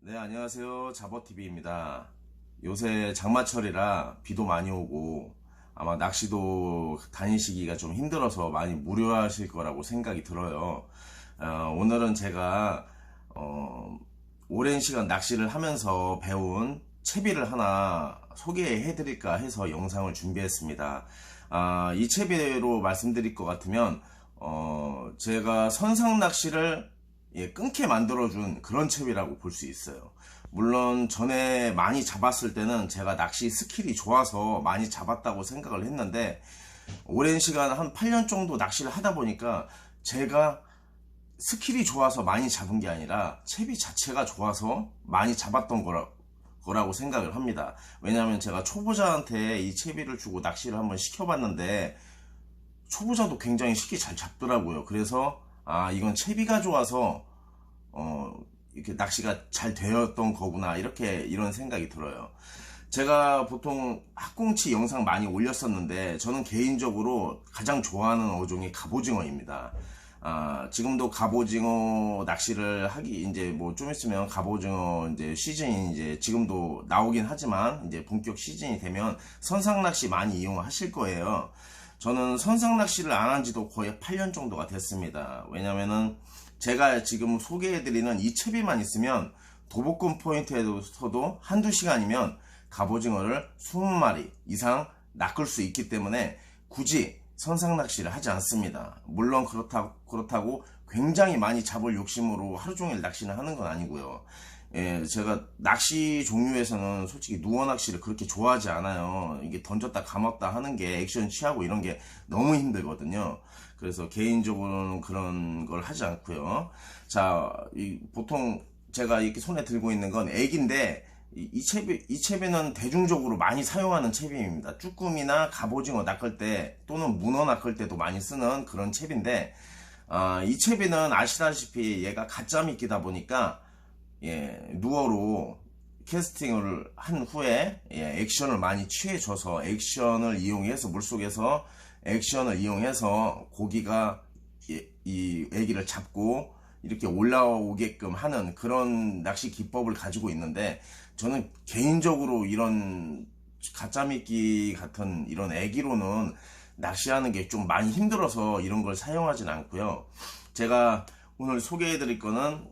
네, 안녕하세요. 잡어TV입니다. 요새 장마철이라 비도 많이 오고 아마 낚시도 다니시기가 좀 힘들어서 많이 무료하실 거라고 생각이 들어요. 오늘은 제가 오랜 시간 낚시를 하면서 배운 채비를 하나 소개해 드릴까 해서 영상을 준비했습니다. 이 채비로 말씀드릴 것 같으면 제가 선상 낚시를 끊게 만들어준 그런 채비라고 볼 수 있어요. 물론 전에 많이 잡았을 때는 제가 낚시 스킬이 좋아서 많이 잡았다고 생각을 했는데, 오랜 시간 한 8년 정도 낚시를 하다 보니까 제가 스킬이 좋아서 많이 잡은 게 아니라 채비 자체가 좋아서 많이 잡았던 거라고 생각을 합니다. 왜냐하면 제가 초보자한테 이 채비를 주고 낚시를 한번 시켜봤는데 초보자도 굉장히 쉽게 잘 잡더라고요. 그래서 이건 채비가 좋아서 이렇게 낚시가 잘 되었던 거구나, 이런 생각이 들어요. 제가 보통 학꽁치 영상 많이 올렸었는데, 저는 개인적으로 가장 좋아하는 어종이 갑오징어입니다. 지금도 갑오징어 낚시를 이제 뭐 좀 있으면 갑오징어 이제 시즌이 이제 지금도 나오긴 하지만, 이제 본격 시즌이 되면 선상 낚시 많이 이용하실 거예요. 저는 선상 낚시를 안 한 지도 거의 8년 정도가 됐습니다. 왜냐면은 제가 지금 소개해드리는 이 채비만 있으면 도복권 포인트에서도 한두 시간이면 갑오징어를 20마리 이상 낚을 수 있기 때문에 굳이 선상 낚시를 하지 않습니다. 물론 그렇다고 굉장히 많이 잡을 욕심으로 하루 종일 낚시를 하는 건 아니고요. 제가 낚시 종류에서는 솔직히 누워 낚시를 그렇게 좋아하지 않아요. 이게 던졌다 감았다 하는 게 액션 취하고 이런 게 너무 힘들거든요. 그래서 개인적으로는 그런 걸 하지 않고요. 자, 보통 제가 이렇게 손에 들고 있는 건 액인데, 이 채비는 대중적으로 많이 사용하는 채비입니다. 쭈꾸미나 갑오징어 낚을 때 또는 문어 낚을 때도 많이 쓰는 그런 채비인데, 이 채비는 아시다시피 얘가 가짜 미끼다 보니까 누어로 캐스팅을 한 후에 액션을 많이 취해줘서 액션을 이용해서 물속에서 액션을 이용해서 고기가 이 애기를 잡고 이렇게 올라오게끔 하는 그런 낚시 기법을 가지고 있는데, 저는 개인적으로 이런 가짜미끼 같은 이런 애기로는 낚시하는 게 좀 많이 힘들어서 이런 걸 사용하진 않고요. 제가 오늘 소개해 드릴 거는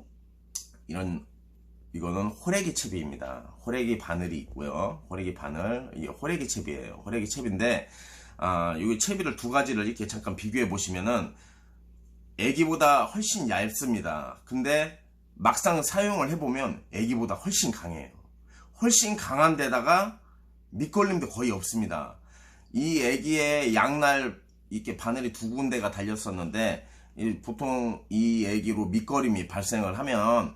이거는 호래기 채비입니다. 호래기 바늘이 있고요. 호래기 바늘, 이게 호래기 채비예요. 호래기 채비인데, 이 채비를 두 가지를 이렇게 잠깐 비교해 보시면은 애기보다 훨씬 얇습니다. 근데 막상 사용을 해보면 애기보다 훨씬 강해요. 훨씬 강한 데다가 밑걸림도 거의 없습니다. 이 애기의 양날 이렇게 바늘이 두 군데가 달렸었는데, 보통 이 애기로 밑걸림이 발생을 하면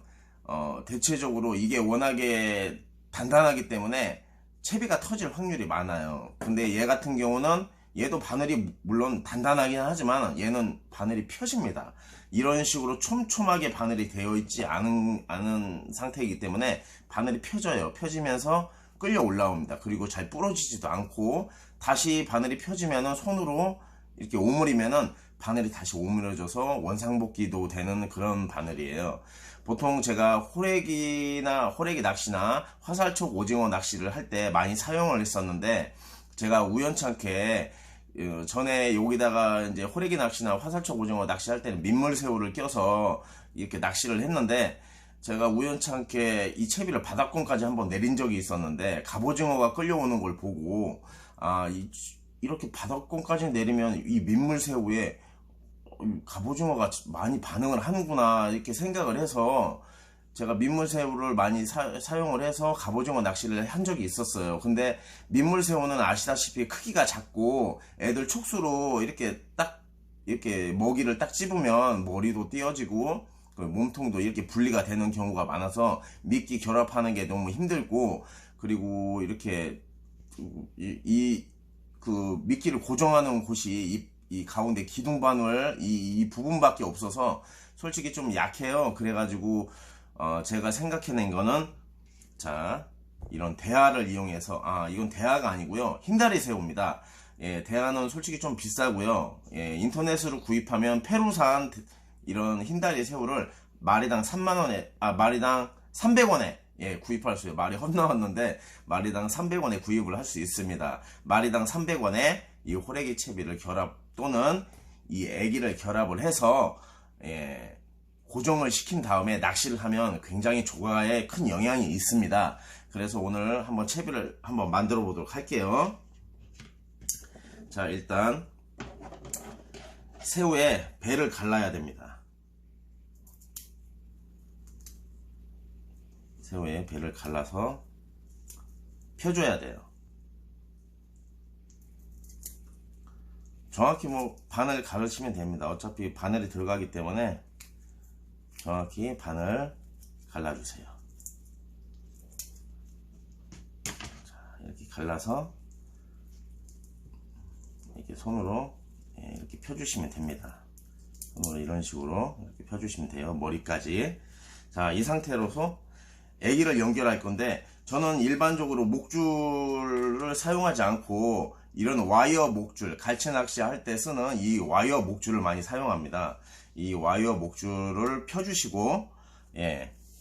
대체적으로 이게 워낙에 단단하기 때문에 채비가 터질 확률이 많아요. 근데 얘 같은 경우는 얘도 바늘이 물론 단단하긴 하지만 얘는 바늘이 펴집니다. 이런 식으로 촘촘하게 바늘이 되어 있지 않은 상태이기 때문에 바늘이 펴져요. 펴지면서 끌려 올라옵니다. 그리고 잘 부러지지도 않고, 다시 바늘이 펴지면은 손으로 이렇게 오므리면은 바늘이 다시 오므려져서 원상복귀도 되는 그런 바늘이에요. 보통 제가 호래기 낚시나 화살촉 오징어 낚시를 할 때 많이 사용을 했었는데, 제가 우연찮게 전에 여기다가 이제 호래기 낚시나 화살촉 오징어 낚시할 때는 민물새우를 껴서 이렇게 낚시를 했는데, 제가 우연찮게 이 채비를 바닥권까지 한번 내린 적이 있었는데, 갑오징어가 끌려오는 걸 보고 이렇게 바닥권까지 내리면 이 민물새우에 갑오징어가 많이 반응을 하는구나, 이렇게 생각을 해서 제가 민물새우를 많이 사용을 해서 갑오징어 낚시를 한 적이 있었어요. 근데 민물새우는 아시다시피 크기가 작고 애들 촉수로 이렇게 먹이를 딱 찝으면 머리도 띄어지고 그 몸통도 이렇게 분리가 되는 경우가 많아서 미끼 결합하는 게 너무 힘들고, 그리고 이렇게 그 미끼를 고정하는 곳이 이 가운데 기둥바늘 이 부분밖에 없어서 솔직히 좀 약해요. 그래가지고 제가 생각해낸 거는, 자, 이런 대하를 이용해서, 이건 대하가 아니고요, 흰다리 새우입니다. 대하는 솔직히 좀 비싸고요. 인터넷으로 구입하면 페루산 이런 흰다리 새우를 마리당 3만원에, 마리당 300원에 구입할 수 있어요. 말이 헛나왔는데 마리당 300원에 구입을 할 수 있습니다. 마리당 300원에 이 호래기 채비를 결합 또는 이 애기를 결합을 해서 고정을 시킨 다음에 낚시를 하면 굉장히 조과에 큰 영향이 있습니다. 그래서 오늘 한번 채비를 한번 만들어 보도록 할게요. 자, 일단 새우에 배를 갈라야 됩니다. 새우에 배를 갈라서 펴줘야 돼요. 정확히 뭐 바늘 가르치면 됩니다. 어차피 바늘이 들어가기 때문에 정확히 바늘 갈라주세요. 자, 이렇게 갈라서 이렇게 손으로 이렇게 펴주시면 됩니다. 손으로 이런 식으로 이렇게 펴주시면 돼요. 머리까지. 자, 이 상태로서 애기를 연결할 건데 저는 일반적으로 목줄을 사용하지 않고 이런 와이어 목줄, 갈치 낚시 할 때 쓰는 이 와이어 목줄을 많이 사용합니다. 이 와이어 목줄을 펴주시고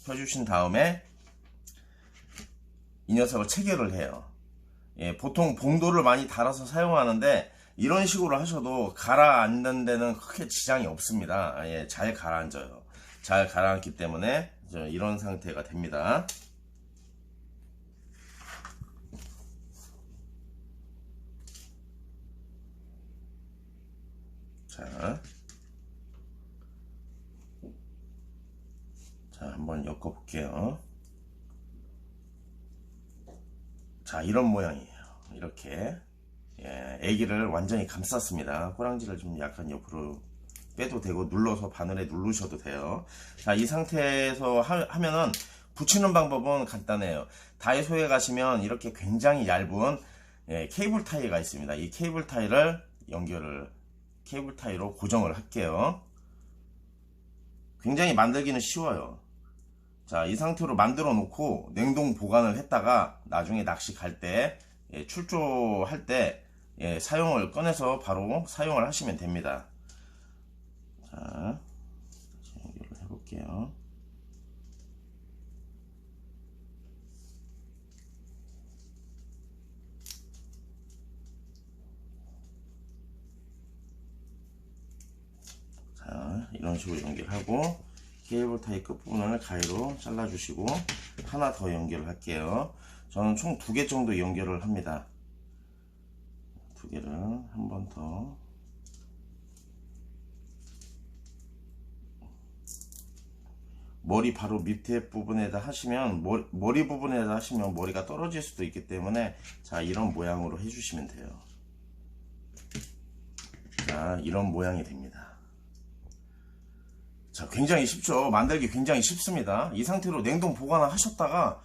펴주신 다음에 이 녀석을 체결을 해요. 보통 봉도를 많이 달아서 사용하는데 이런 식으로 하셔도 가라앉는 데는 크게 지장이 없습니다. 잘 가라앉아요. 잘 가라앉기 때문에 이런 상태가 됩니다. 자, 한번 엮어 볼게요. 자, 이런 모양이에요. 이렇게 애기를 완전히 감쌌습니다. 꼬랑지를 좀 약간 옆으로 빼도 되고 눌러서 바늘에 누르셔도 돼요. 자, 이 상태에서 하면은 붙이는 방법은 간단해요. 다이소에 가시면 이렇게 굉장히 얇은 케이블 타이가 있습니다. 이 케이블 타이를 케이블 타이로 고정을 할게요. 굉장히 만들기는 쉬워요. 자, 이 상태로 만들어 놓고 냉동 보관을 했다가 나중에 낚시 갈 때 출조할 때 사용을 꺼내서 바로 사용을 하시면 됩니다. 자, 연결을 해볼게요. 자, 이런 식으로 연결하고 케이블 타이 끝부분을 가위로 잘라주시고 하나 더 연결을 할게요. 저는 총 2개 정도 연결을 합니다. 2개를 한 번 더. 머리 바로 밑에 부분에다 하시면 머리 부분에다 하시면 머리가 떨어질 수도 있기 때문에 자, 이런 모양으로 해주시면 돼요. 자, 이런 모양이 됩니다. 자, 굉장히 쉽죠. 만들기 굉장히 쉽습니다. 이 상태로 냉동 보관을 하셨다가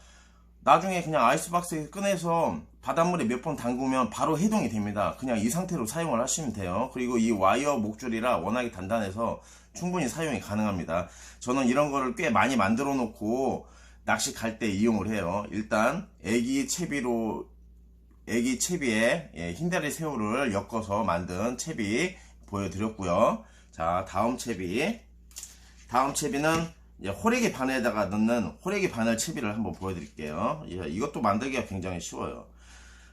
나중에 그냥 아이스박스에 꺼내서 바닷물에 몇 번 담그면 바로 해동이 됩니다. 그냥 이 상태로 사용을 하시면 돼요. 그리고 이 와이어 목줄이라 워낙에 단단해서 충분히 사용이 가능합니다. 저는 이런 거를 꽤 많이 만들어 놓고 낚시 갈 때 이용을 해요. 일단 애기 채비에 흰다리 새우를 엮어서 만든 채비 보여드렸고요. 자, 다음 채비는 호래기 바늘에다가 넣는 호래기 바늘 채비를 한번 보여드릴게요. 이것도 만들기가 굉장히 쉬워요.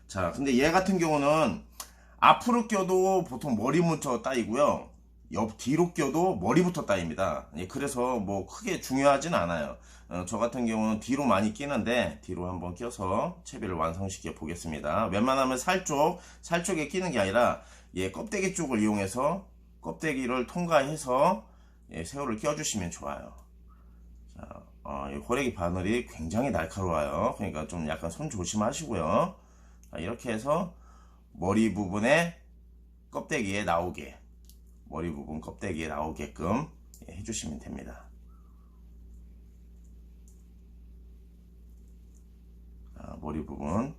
자, 근데 얘 같은 경우는 앞으로 껴도 보통 머리부터 따이고요. 옆 뒤로 껴도 머리부터 따입니다. 그래서 뭐 크게 중요하진 않아요. 저 같은 경우는 뒤로 많이 끼는데 뒤로 한번 껴서 채비를 완성시켜 보겠습니다. 웬만하면 살 쪽에 끼는 게 아니라 껍데기 쪽을 이용해서 껍데기를 통과해서 새우를 껴주시면 좋아요. 자, 이 호래기 바늘이 굉장히 날카로워요. 그러니까 좀 약간 손 조심하시고요. 자, 이렇게 해서 머리 부분에 껍데기에 나오게 머리 부분 껍데기에 나오게끔 해주시면 됩니다. 자, 머리 부분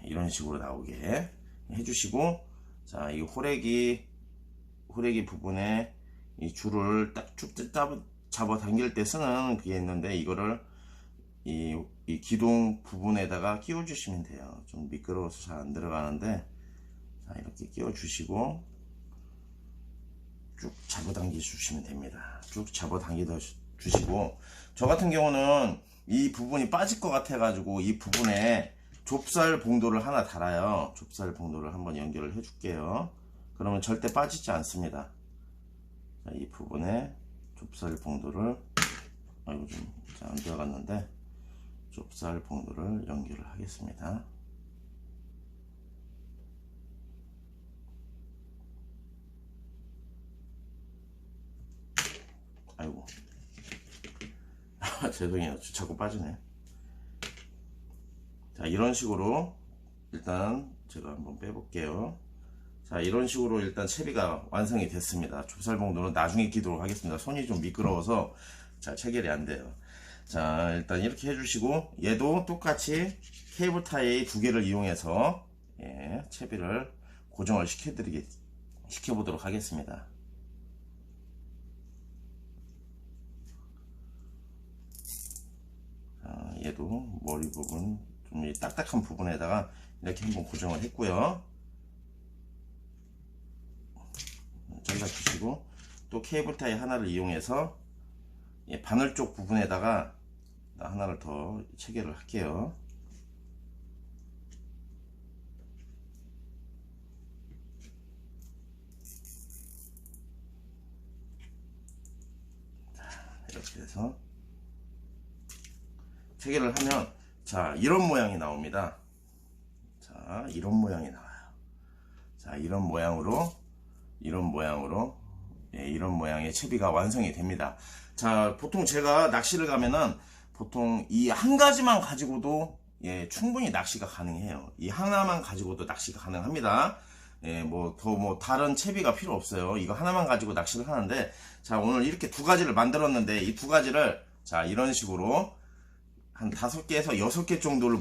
이런 식으로 나오게 해주시고, 자, 이 호래기 부분에 이 줄을 딱 쭉 잡아 당길 때 쓰는 그게 있는데 이거를 이 기둥 부분에다가 끼워 주시면 돼요. 좀 미끄러워서 잘 안 들어가는데, 자, 이렇게 끼워 주시고 쭉 잡아당겨 주시면 됩니다. 쭉 잡아당겨 주시고, 저 같은 경우는 이 부분이 빠질 것 같아 가지고 이 부분에 좁쌀 봉도를 하나 달아요. 좁쌀 봉도를 한번 연결을 해 줄게요. 그러면 절대 빠지지 않습니다. 자, 이 부분에 좁쌀 봉도를, 아이고 좀 안 들어갔는데, 좁쌀 봉도를 연결을 하겠습니다. 아이고 죄송해요. 자꾸 빠지네. 자, 이런 식으로 일단 제가 한번 빼볼게요. 자, 이런 식으로 일단 채비가 완성이 됐습니다. 좁쌀 봉도는 나중에 끼도록 하겠습니다. 손이 좀 미끄러워서 잘 체결이 안 돼요. 자, 일단 이렇게 해주시고, 얘도 똑같이 케이블 타이 2개를 이용해서 채비를 고정을 시켜보도록 하겠습니다. 자, 얘도 머리 부분 좀 이 딱딱한 부분에다가 이렇게 한번 고정을 했고요. 잘라주시고, 또 케이블 타이 하나를 이용해서 바늘 쪽 부분에다가 하나를 더 체결을 할게요. 자, 이렇게 해서 체결을 하면, 자, 이런 모양이 나옵니다. 자, 이런 모양이 나와요. 자, 이런 모양으로 이런 모양의 채비가 완성이 됩니다. 자, 보통 제가 낚시를 가면은 보통 이 한 가지만 가지고도 충분히 낚시가 가능해요. 이 하나만 가지고도 낚시가 가능합니다. 더 다른 채비가 필요 없어요. 이거 하나만 가지고 낚시를 하는데, 자, 오늘 이렇게 2가지를 만들었는데, 이 2가지를 자, 이런 식으로 한 5개에서 6개 정도를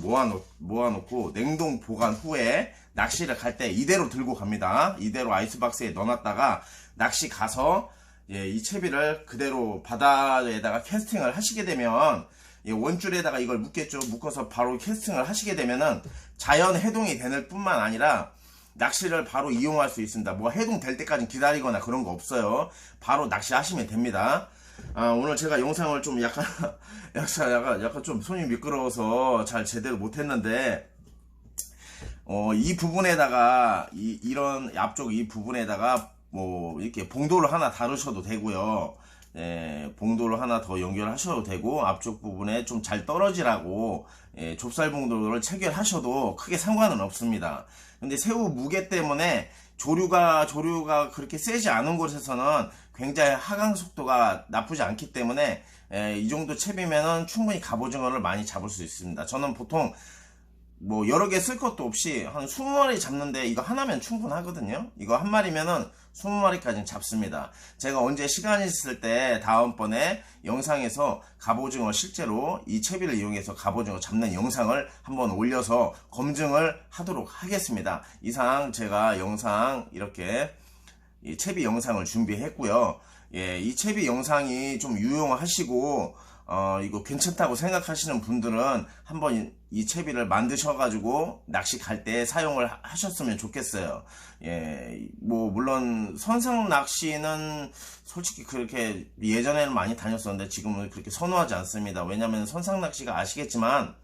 모아놓고 냉동 보관 후에 낚시를 갈 때 이대로 들고 갑니다. 이대로 아이스박스에 넣어놨다가 낚시 가서 이 채비를 그대로 바다에다가 캐스팅을 하시게 되면, 원줄에다가 이걸 묶겠죠. 묶어서 바로 캐스팅을 하시게 되면은 자연 해동이 되는 뿐만 아니라 낚시를 바로 이용할 수 있습니다. 뭐 해동될 때까지 기다리거나 그런 거 없어요. 바로 낚시하시면 됩니다. 오늘 제가 영상을 좀 약간 좀 손이 미끄러워서 잘 제대로 못했는데, 이 부분에다가 이런 앞쪽 이 부분에다가 뭐 이렇게 봉도를 하나 다루셔도 되고요. 봉도를 하나 더 연결하셔도 되고, 앞쪽 부분에 좀 잘 떨어지라고 좁쌀 봉도를 체결하셔도 크게 상관은 없습니다. 근데 새우 무게 때문에 조류가 그렇게 세지 않은 곳에서는 굉장히 하강 속도가 나쁘지 않기 때문에 이 정도 채비면은 충분히 갑오징어를 많이 잡을 수 있습니다. 저는 보통 뭐 여러 개 쓸 것도 없이 한 20마리 잡는데 이거 하나면 충분하거든요. 이거 한 마리면은 20마리까지는 잡습니다. 제가 언제 시간이 있을 때 다음번에 영상에서 갑오징어 실제로 이 채비를 이용해서 갑오징어 잡는 영상을 한번 올려서 검증을 하도록 하겠습니다. 이상 제가 영상 이렇게 이 채비 영상을 준비했고요. 이 채비 영상이 좀 유용하시고 이거 괜찮다고 생각하시는 분들은 한번 이 채비를 만드셔가지고 낚시 갈 때 사용을 하셨으면 좋겠어요. 뭐 물론 선상 낚시는 솔직히 그렇게 예전에는 많이 다녔었는데 지금은 그렇게 선호하지 않습니다. 왜냐면 선상 낚시가 아시겠지만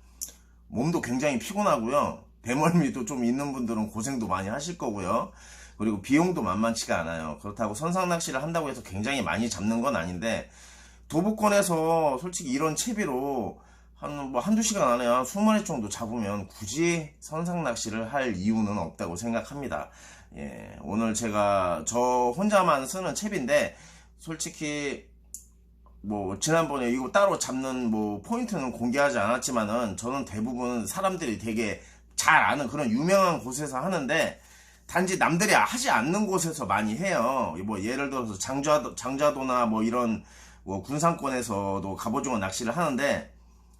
몸도 굉장히 피곤하고요. 배멀미도 좀 있는 분들은 고생도 많이 하실 거고요. 그리고 비용도 만만치가 않아요. 그렇다고 선상 낚시를 한다고 해서 굉장히 많이 잡는 건 아닌데, 도보권에서 솔직히 이런 채비로 한두 시간 안에 한 20마리 정도 잡으면 굳이 선상 낚시를 할 이유는 없다고 생각합니다. 오늘 제가 저 혼자만 쓰는 채비인데, 솔직히 뭐 지난번에 이거 따로 잡는 뭐 포인트는 공개하지 않았지만은 저는 대부분 사람들이 되게 잘 아는 그런 유명한 곳에서 하는데, 단지 남들이 하지 않는 곳에서 많이 해요. 뭐 예를 들어서 장좌도나 뭐 이런 뭐 군산권에서도 갑오징어 낚시를 하는데,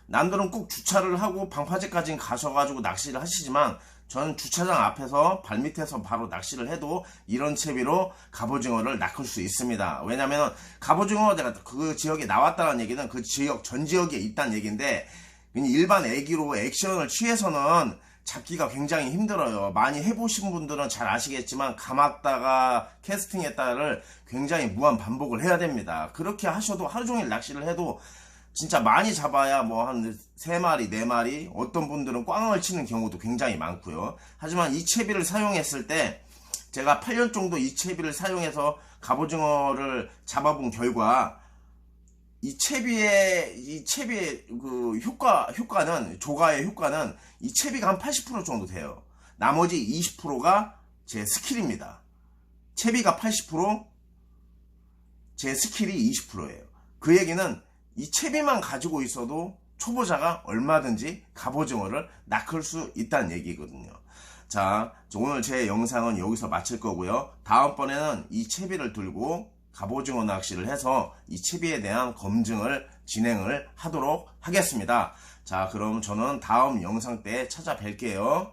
남들은 꼭 주차를 하고 방파제까지 가셔가지고 낚시를 하시지만 저는 주차장 앞에서 발밑에서 바로 낚시를 해도 이런 채비로 갑오징어를 낚을 수 있습니다. 왜냐면 갑오징어가 그 지역에 나왔다는 얘기는 그 지역 전 지역에 있다는 얘기인데, 그냥 일반 애기로 액션을 취해서는 잡기가 굉장히 힘들어요. 많이 해보신 분들은 잘 아시겠지만 감았다가 캐스팅했다를 굉장히 무한 반복을 해야 됩니다. 그렇게 하셔도 하루 종일 낚시를 해도 진짜 많이 잡아야 뭐 한 3마리, 4마리, 어떤 분들은 꽝을 치는 경우도 굉장히 많고요. 하지만 이 채비를 사용했을 때 제가 8년 정도 이 채비를 사용해서 갑오징어를 잡아본 결과 이 채비의 그 효과는, 조가의 효과는 이 채비가 한 80% 정도 돼요. 나머지 20%가 제 스킬입니다. 채비가 80%, 제 스킬이 20%예요. 그 얘기는 이 채비만 가지고 있어도 초보자가 얼마든지 갑오징어를 낚을 수 있다는 얘기거든요. 자, 오늘 제 영상은 여기서 마칠 거고요. 다음번에는 이 채비를 들고 갑오징어 낚시를 해서 이 채비에 대한 검증을 진행을 하도록 하겠습니다. 자, 그럼 저는 다음 영상 때 찾아뵐게요.